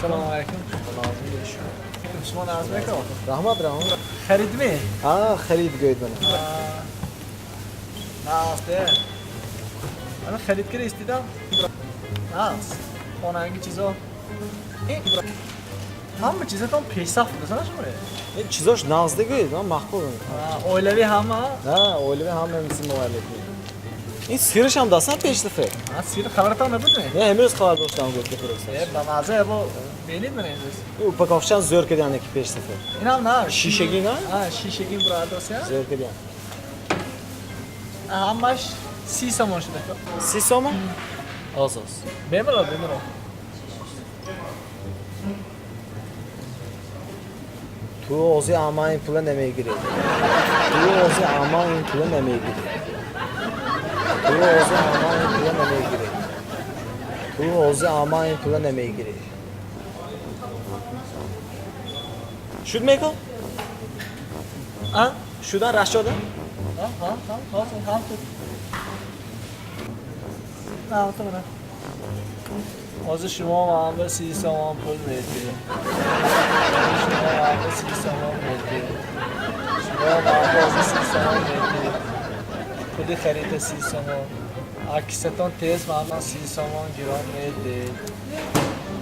السلام علیکم. شما ناز میکنم. رحمت خرید می؟ خرید گوید من. ناسته. من خرید کردی استیدم. ناس. اون انگی چیزا. همه چیزاتون پیشرفت داشته شماره. این چیزاش نازده گوید من مخبور. اولوی همه. نه اولوی همه مثل موالدی. این سیرش هم داستان پیش دفعه. سیر خبرتان نبود نه؟ نه امروز خبر داشتم گفته فرستاد. با مزه با بینید من امروز. او پاکافشان زور کردن که پیش دفعه. این هم نه. شیشگی نه؟ شیشگی برادرسه. زور کردن. همش 30 سوم شده. 30 سوم؟ آزاز. بمیرم. تو اوزی اما این پول نمیگیری. تو اوزی اما این پول نمیگیری. تو اوزی اما این پول نمیگیری. تو اوزی اما این پول نمیگیری. شد میکن؟ شدن رشت شده؟ هم تو. نه تو نه. از شما هم به 30 سوم پول میدی. شما هم به 30 سوم میدی. شما هم به 30 سوم میدی. خودی خرید 30 سوم. عکستون تیز من 30 سوم گران میدی.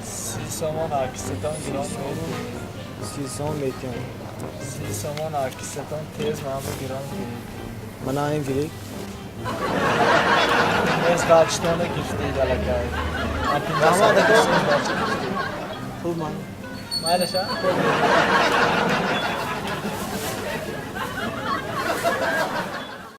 30 سوم عکستون گران میدی. 30 سوم میتونم. 30 سوم عکستون تیز من گران میدی. من این گیری. از داشتن گفتی دلکای. رحمت خوب من. مالشه؟